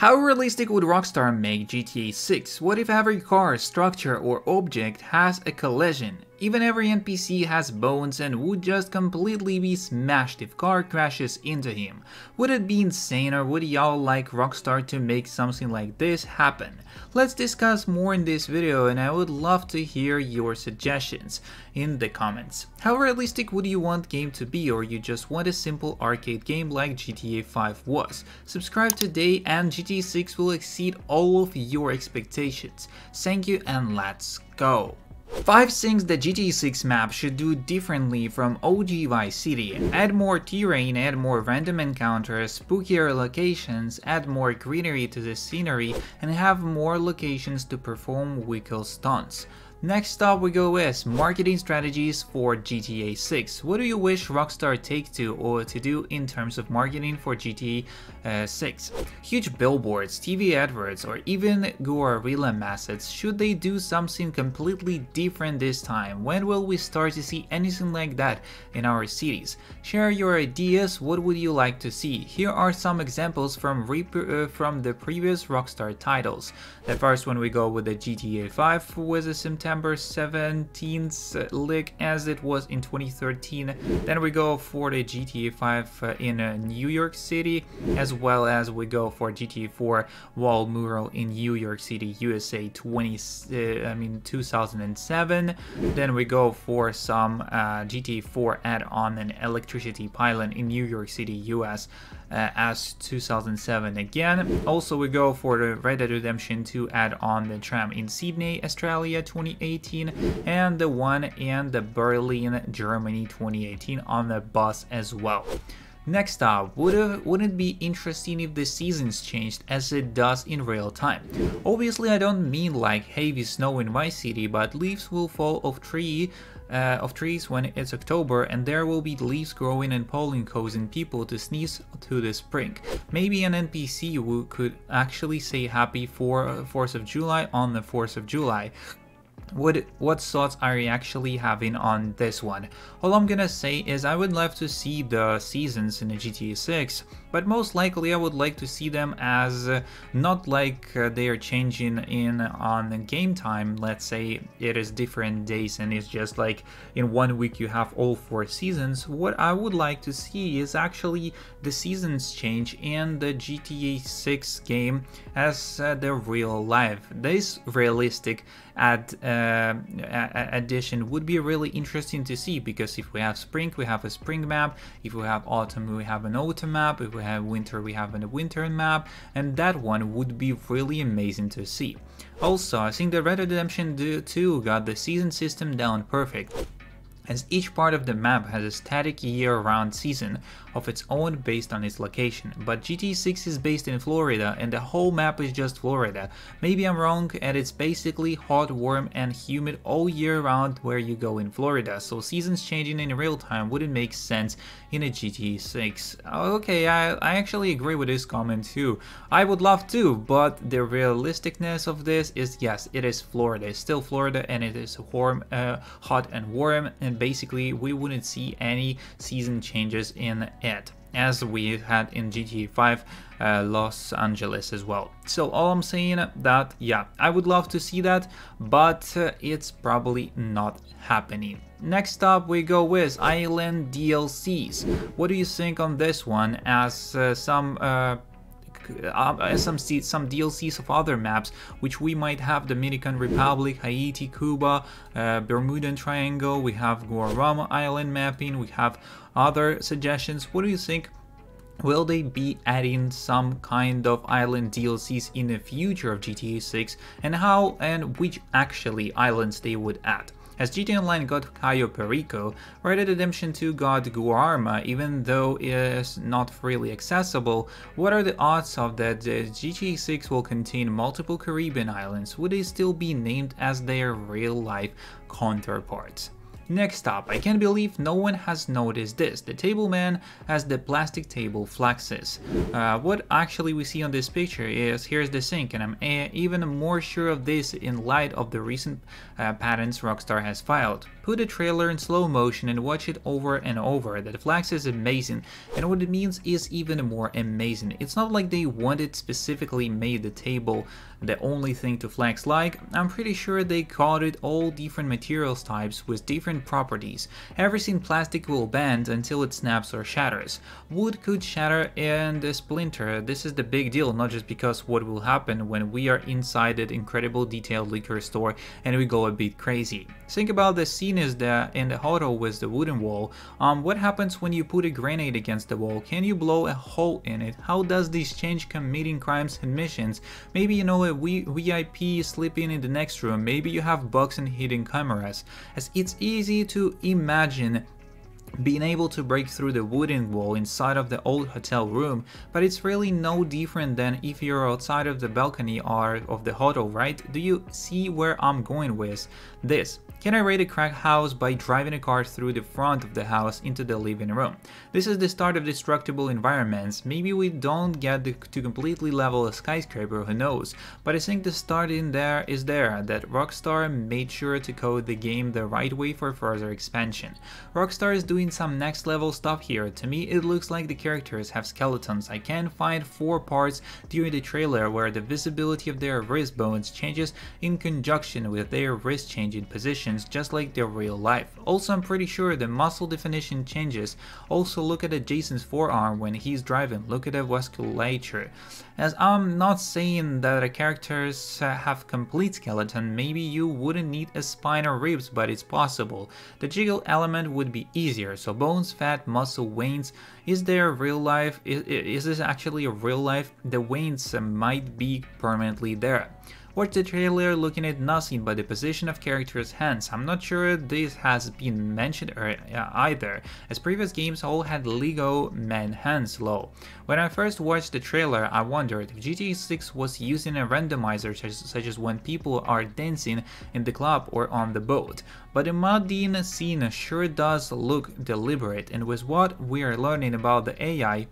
How realistic would Rockstar make GTA 6? What if every car, structure or object has a collision? Even every NPC has bones and would just completely be smashed if car crashes into him. Would it be insane, or would y'all like Rockstar to make something like this happen? Let's discuss more in this video, and I would love to hear your suggestions in the comments. How realistic would you want game to be, or you just want a simple arcade game like GTA 5 was? Subscribe today and GTA 6 will exceed all of your expectations. Thank you and let's go! 5 things the GTA 6 map should do differently from OG Vice City. Add more terrain, add more random encounters, spookier locations, add more greenery to the scenery, and have more locations to perform vehicle stunts. Next up we go with marketing strategies for GTA 6. What do you wish Rockstar Take-Two or to do in terms of marketing for GTA 6? Huge billboards, TV adverts, or even guerrilla methods? Should they do something completely different this time? When will we start to see anything like that in our cities? Share your ideas, what would you like to see? Here are some examples from the previous Rockstar titles. The first one we go with the GTA 5 with a September 17th leak as it was in 2013. Then we go for the GTA 5 in New York City, as well as we go for GTA 4 wall mural in New York City, USA 2007. Then we go for some GTA 4 add-on and electricity pylon in New York City, US as 2007 again. Also we go for the Red Dead Redemption 2 add-on the tram in Sydney, Australia 2018, and the one in the Berlin, Germany 2018 on the bus as well. Next up, wouldn't it be interesting if the seasons changed as it does in real time? Obviously I don't mean like heavy snow in Vice City, but leaves will fall off trees when it's October, and there will be leaves growing and pollen causing people to sneeze to the spring. Maybe an NPC who could actually say happy 4th of July on the 4th of July. What thoughts are you actually having on this one? All I'm gonna say is I would love to see the seasons in the GTA 6, but most likely I would like to see them as not like they are changing on the game time. Let's say it is different days and it's just like in 1 week you have all 4 seasons. What I would like to see is actually the seasons change in the GTA 6 game as the real life. This realistic addition would be really interesting to see, because if we have spring, we have a spring map. If we have autumn, we have an autumn map. If we have winter, we have a winter map, and that one would be really amazing to see. Also, I think the Red Dead Redemption 2 got the season system down perfect, as each part of the map has a static year-round season of its own based on its location. But GTA 6 is based in Florida and the whole map is just Florida. Maybe I'm wrong, and it's basically hot, warm and humid all year round where you go in Florida, so seasons changing in real time wouldn't make sense in a GTA 6. Okay, I actually agree with this comment too. I would love to, but the realisticness of this is, yes, it is Florida. It's still Florida and it is warm, hot and warm, and basically we wouldn't see any season changes in it as we had in GTA 5 Los Angeles as well. So all I'm saying that, yeah, I would love to see that, but it's probably not happening. Next up we go with Island DLCs. What do you think on this one, as some DLCs of other maps, which we might have Dominican Republic, Haiti, Cuba, Bermudan Triangle, we have Guarama Island mapping, we have other suggestions. What do you think? Will they be adding some kind of island DLCs in the future of GTA 6, and how and which actually islands they would add? As GTA Online got Cayo Perico, Red Dead Redemption 2 got Guarma, even though it is not freely accessible. What are the odds of that GTA 6 will contain multiple Caribbean islands? Would they still be named as their real-life counterparts? Next up, I can't believe no one has noticed this. The table man has the plastic table flexes. What actually we see on this picture is, here's the sink, and I'm even more sure of this in light of the recent patents Rockstar has filed. Put a trailer in slow motion and watch it over and over. The flex is amazing, and what it means is even more amazing. It's not like they wanted specifically made the table the only thing to flex. Like, I'm pretty sure they coated all different materials types with different properties. Everything plastic will bend until it snaps or shatters. Wood could shatter and splinter. This is the big deal, not just because what will happen when we are inside that incredible detailed liquor store and we go a bit crazy. Think about the scene in the hotel with the wooden wall. What happens when you put a grenade against the wall? Can you blow a hole in it? How does this change committing crimes and missions? Maybe you know a VIP sleeping in the next room. Maybe you have bugs and hidden cameras. As it's easy to imagine being able to break through the wooden wall inside of the old hotel room, but it's really no different than if you're outside of the balcony or of the hotel, right? Do you see where I'm going with this? Can I raid a crack house by driving a car through the front of the house into the living room? This is the start of destructible environments. Maybe we don't get to completely level a skyscraper, who knows? But I think the start in there is there, that Rockstar made sure to code the game the right way for further expansion. Rockstar is doing some next level stuff here. To me it looks like the characters have skeletons. I can find 4 parts during the trailer where the visibility of their wrist bones changes in conjunction with their wrist changing position, just like their real life. Also, I'm pretty sure the muscle definition changes. Also, look at Jason's forearm when he's driving. Look at the vasculature. As I'm not saying that the characters have complete skeleton, maybe you wouldn't need a spine or ribs, but it's possible. The jiggle element would be easier. So bones, fat, muscle, veins. Is there real life? Is this actually a real life? The veins might be permanently there. Watch the trailer looking at nothing but the position of characters' hands. I'm not sure this has been mentioned either, as previous games all had Lego man hands low. When I first watched the trailer, I wondered if GTA 6 was using a randomizer such as when people are dancing in the club or on the boat. But the modding scene sure does look deliberate, and with what we are learning about the AI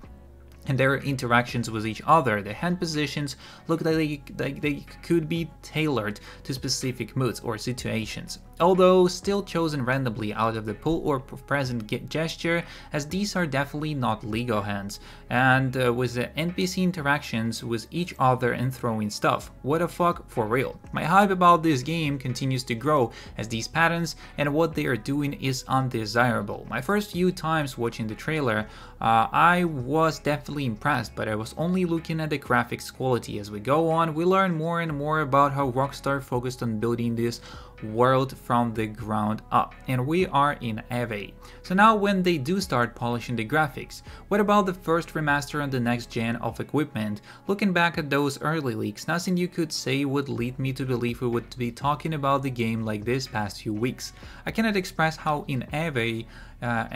and their interactions with each other, the hand positions look like they could be tailored to specific moods or situations, although still chosen randomly out of the pool or present gesture, as these are definitely not Lego hands. And with the NPC interactions with each other and throwing stuff, what the fuck, for real. My hype about this game continues to grow as these patterns and what they are doing is undesirable. My first few times watching the trailer, I was definitely impressed, but I was only looking at the graphics quality. As we go on, we learn more and more about how Rockstar focused on building this world from the ground up, and we are in EVE. So now when they do start polishing the graphics, what about the first remaster on the next gen of equipment? Looking back at those early leaks, nothing you could say would lead me to believe we would be talking about the game like this past few weeks. I cannot express how in EVE how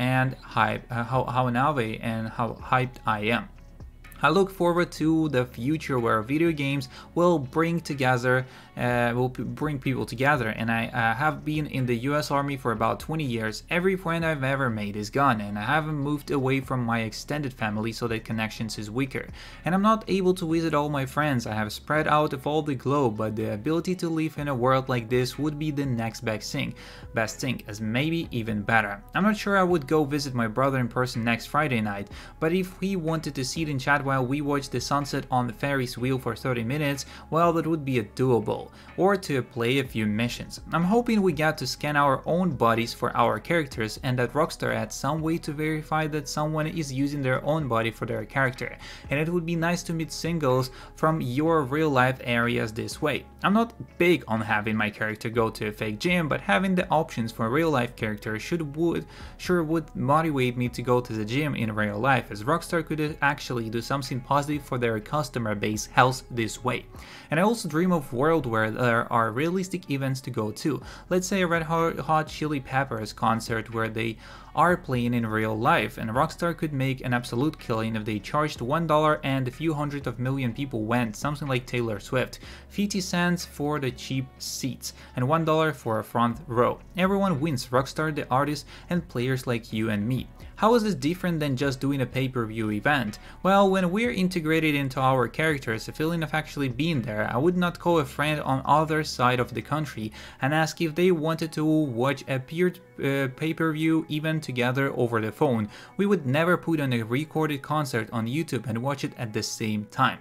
hyped I am. I look forward to the future where video games will bring people together, and I have been in the US Army for about 20 years. Every friend I've ever made is gone, and I haven't moved away from my extended family, so that connections is weaker. And I'm not able to visit all my friends. I have spread out of all the globe, but the ability to live in a world like this would be the next best thing, as maybe even better. I'm not sure I would go visit my brother in person next Friday night, but if he wanted to sit and chat while we watch the sunset on the Ferris wheel for 30 minutes, well, that would be doable. Or to play a few missions. I'm hoping we get to scan our own bodies for our characters, and that Rockstar adds some way to verify that someone is using their own body for their character. And it would be nice to meet singles from your real life areas this way. I'm not big on having my character go to a fake gym, but having the options for real life characters sure would motivate me to go to the gym in real life, as Rockstar could actually do something positive for their customer base health this way. And I also dream of a world where there are realistic events to go to. Let's say a Red Hot Chili Peppers concert where they are playing in real life, and Rockstar could make an absolute killing if they charged $1 and a few hundred of million people went, something like Taylor Swift, 50 cents for the cheap seats, and $1 for a front row. Everyone wins, Rockstar, the artists, and players like you and me. How is this different than just doing a pay-per-view event? Well, when we're integrated into our characters, the feeling of actually being there, I would not call a friend on other side of the country and ask if they wanted to watch a pay-per-view event together over the phone. We would never put on a recorded concert on YouTube and watch it at the same time.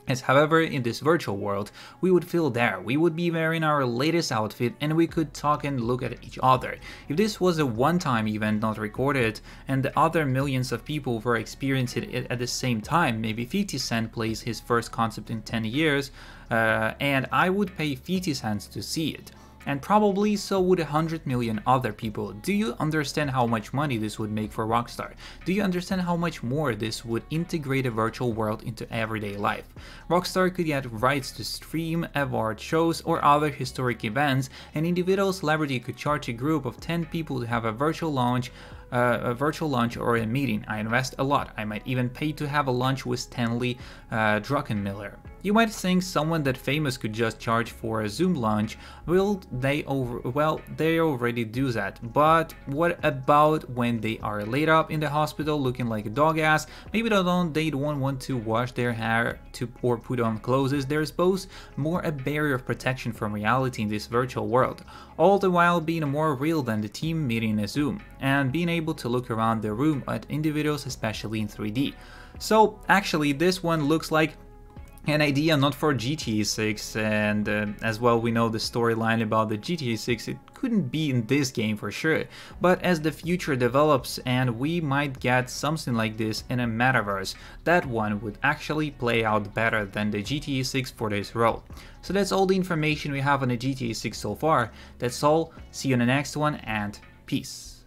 As however, in this virtual world, we would feel there, we would be wearing our latest outfit and we could talk and look at each other. If this was a one-time event not recorded and the other millions of people were experiencing it at the same time, maybe 50 Cent plays his first concert in 10 years and I would pay 50 cents to see it. And probably so would 100 million other people. Do you understand how much money this would make for Rockstar? Do you understand how much more this would integrate a virtual world into everyday life? Rockstar could get rights to stream award shows or other historic events, and individual celebrity could charge a group of 10 people to have a virtual lunch or a meeting. I invest a lot. I might even pay to have a lunch with Stanley Druckenmiller. You might think someone that famous could just charge for a Zoom lunch. Well, they already do that. But what about when they are laid up in the hospital looking like a dog ass? Maybe they don't want to wash their hair or put on clothes. There's both more a barrier of protection from reality in this virtual world, all the while being more real than the team meeting a Zoom, and being able to look around the room at individuals, especially in 3D. So actually this one looks like an idea not for GTA 6, and as well we know the storyline about the GTA 6, it couldn't be in this game for sure, but as the future develops and we might get something like this in a metaverse, that one would actually play out better than the GTA 6 for this role. So that's all the information we have on the GTA 6 so far. That's all, see you in the next one, and peace.